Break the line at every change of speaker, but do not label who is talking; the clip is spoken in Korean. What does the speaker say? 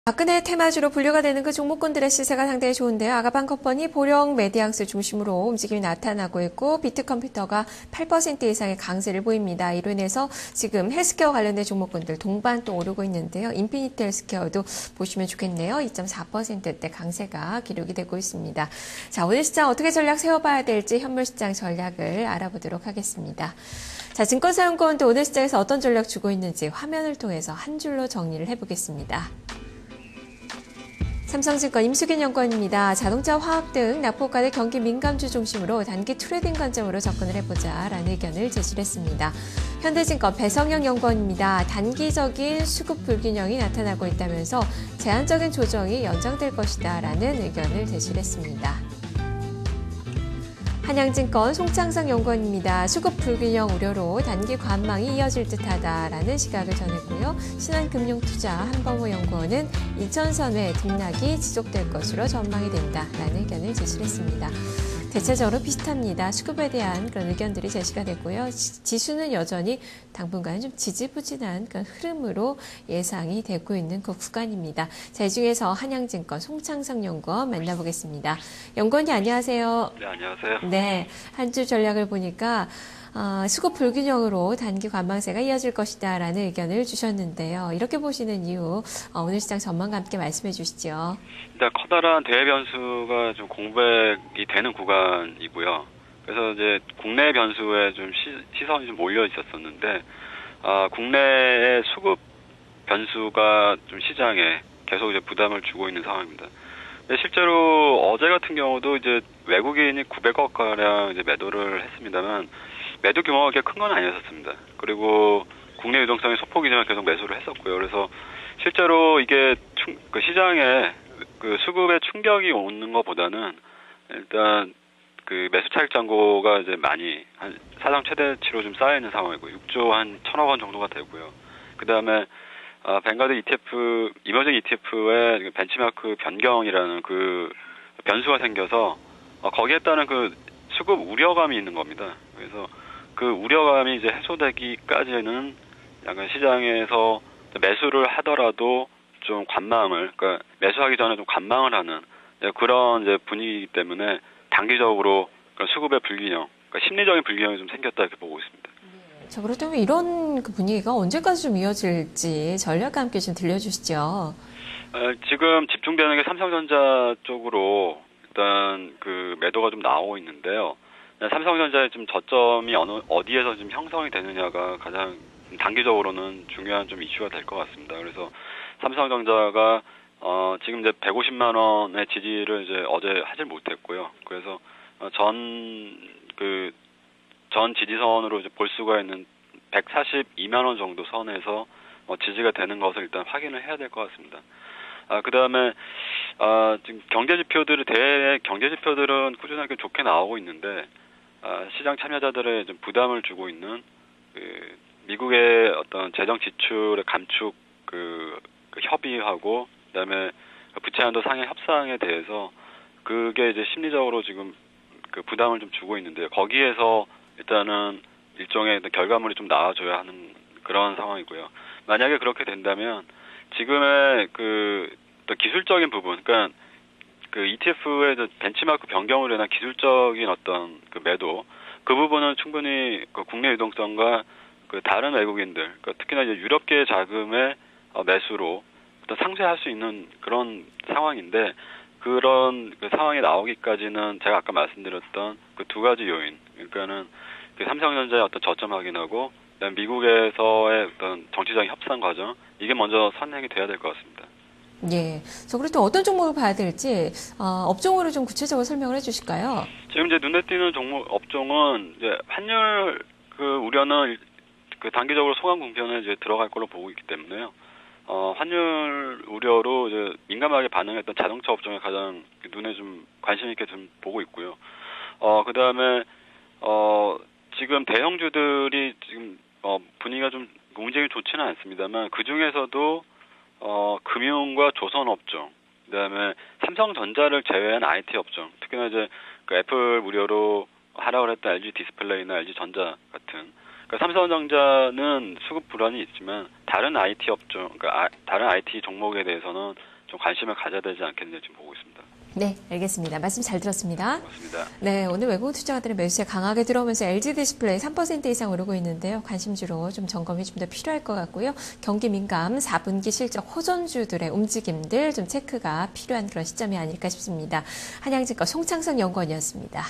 박근혜 테마주로 분류가 되는 그 종목군들의 시세가 상당히 좋은데요. 아가방커퍼니 보령 메디앙스 중심으로 움직임이 나타나고 있고 비트컴퓨터가 8% 이상의 강세를 보입니다. 이로 인해서 지금 헬스케어 관련된 종목군들 동반 또 오르고 있는데요. 인피니트 헬스케어도 보시면 좋겠네요. 2.4%대 강세가 기록이 되고 있습니다. 자, 오늘 시장 어떻게 전략 세워봐야 될지 현물시장 전략을 알아보도록 하겠습니다. 자, 증권사용권도 오늘 시장에서 어떤 전략 주고 있는지 화면을 통해서 한 줄로 정리를 해보겠습니다. 삼성증권 임수긴 연구원입니다. 자동차, 화학 등 낙폭과대 경기 민감주 중심으로 단기 트레이딩 관점으로 접근을 해보자라는 의견을 제시를 했습니다. 현대증권 배성영 연구원입니다. 단기적인 수급 불균형이 나타나고 있다면서 제한적인 조정이 연장될 것이다라는 의견을 제시를 했습니다. 한양증권 송창성 연구원입니다. 수급 불균형 우려로 단기 관망이 이어질 듯하다라는 시각을 전했고요. 신한금융투자 한범호 연구원은 이천선회 등락이 지속될 것으로 전망이 된다라는 의견을 제시를 했습니다. 대체적으로 비슷합니다. 수급에 대한 그런 의견들이 제시가 됐고요. 지수는 여전히 당분간 좀 지지부진한 그런 흐름으로 예상이 되고 있는 그 구간입니다. 자, 이 중에서 한양증권 송창성 연구원 만나보겠습니다. 연구원님 안녕하세요.
네, 안녕하세요.
네, 한 주 전략을 보니까 수급 불균형으로 단기 관망세가 이어질 것이다라는 의견을 주셨는데요. 이렇게 보시는 이유 오늘 시장 전망과 함께 말씀해 주시죠.
일단 커다란 대외 변수가 좀 공백이 되는 구간이고요. 그래서 이제 국내 변수에 좀 시선이 좀 몰려 있었었는데 국내의 수급 변수가 좀 시장에 계속 이제 부담을 주고 있는 상황입니다. 근데 실제로 어제 같은 경우도 이제 외국인이 900억 가량 이제 매도를 했습니다만 매도 규모가 그렇게 큰 건 아니었습니다. 그리고 국내 유동성이 소폭이지만 계속 매수를 했었고요. 그래서 실제로 이게 그 시장에 그 수급에 충격이 오는 것보다는 일단 그 매수 차익 잔고가 이제 많이 한 사상 최대치로 좀 쌓여 있는 상황이고 6조 한 1,000억 원 정도가 되고요. 그 다음에 뱅가드 ETF, 이머징 ETF의 벤치마크 변경이라는 그 변수가 생겨서 거기에 따른 그 수급 우려감이 있는 겁니다. 그래서 그 우려감이 이제 해소되기까지는 약간 시장에서 매수를 하더라도 좀 관망을, 그러니까 매수하기 전에 좀 관망을 하는 그런 이제 분위기이기 때문에 단기적으로 수급의 불균형, 그러니까 심리적인 불균형이 좀 생겼다 이렇게 보고 있습니다.
자, 그렇다면 이런 그 분위기가 언제까지 좀 이어질지 전략과 함께 좀 들려주시죠.
지금 집중되는 게 삼성전자 쪽으로 일단 그 매도가 좀 나오고 있는데요. 삼성전자의 좀 저점이 어디에서 좀 형성이 되느냐가 가장 단기적으로는 중요한 좀 이슈가 될 것 같습니다. 그래서 삼성전자가 지금 이제 150만 원의 지지를 이제 어제 하질 못했고요. 그래서 전 지지선으로 이제 볼 수가 있는 142만 원 정도 선에서 지지가 되는 것을 일단 확인을 해야 될 것 같습니다. 그 다음에 지금 대외 경제 지표들은 꾸준하게 좋게 나오고 있는데 시장 참여자들의 좀 부담을 주고 있는 그 미국의 어떤 재정 지출의 감축 그 협의하고 그다음에 부채 한도 상해 협상에 대해서 그게 이제 심리적으로 지금 그 부담을 좀 주고 있는데 거기에서 일단은 일종의 결과물이 좀 나와줘야 하는 그런 상황이고요. 만약에 그렇게 된다면 지금의 그 기술적인 부분, 그러니까 그 ETF의 벤치마크 변경으로 인한 기술적인 어떤 그 매도, 그 부분은 충분히 그 국내 유동성과 그 다른 외국인들, 그러니까 특히나 이제 유럽계 자금의 매수로 어떤 상쇄할 수 있는 그런 상황인데 그런 그 상황이 나오기까지는 제가 아까 말씀드렸던 그 두 가지 요인, 그러니까는 그 삼성전자의 어떤 저점 확인하고 그다음 미국에서의 어떤 정치적인 협상 과정 이게 먼저 선행이 돼야 될 것 같습니다.
예. 저 그럴 때 어떤 종목을 봐야 될지 업종으로 좀 구체적으로 설명을 해주실까요?
지금 이제 눈에 띄는 업종은 이제 환율 그 우려는 그 단기적으로 소강 궁전에 이제 들어갈 걸로 보고 있기 때문에요. 환율 우려로 이제 민감하게 반응했던 자동차 업종에 가장 눈에 좀 관심 있게 좀 보고 있고요. 그 다음에 지금 대형주들이 지금 분위기가 좀 움직임이 좋지는 않습니다만 그 중에서도 금융과 조선 업종, 그다음에 삼성전자를 제외한 IT 업종, 특히나 이제 그 애플 무료로 하락을 했던 LG 디스플레이나 LG 전자 같은, 그러니까 삼성전자는 수급 불안이 있지만 다른 IT 업종, 그러니까 다른 IT 종목에 대해서는 좀 관심을 가져야 되지 않겠느냐 지금 보고 있습니다.
네, 알겠습니다. 말씀 잘 들었습니다.
고맙습니다.
네, 오늘 외국 투자가들의 매수세 강하게 들어오면서 LG 디스플레이 3% 이상 오르고 있는데요. 관심주로 좀 점검이 좀 더 필요할 것 같고요. 경기 민감 4분기 실적 호전주들의 움직임들 좀 체크가 필요한 그런 시점이 아닐까 싶습니다. 한양증권 송창선 연구원이었습니다.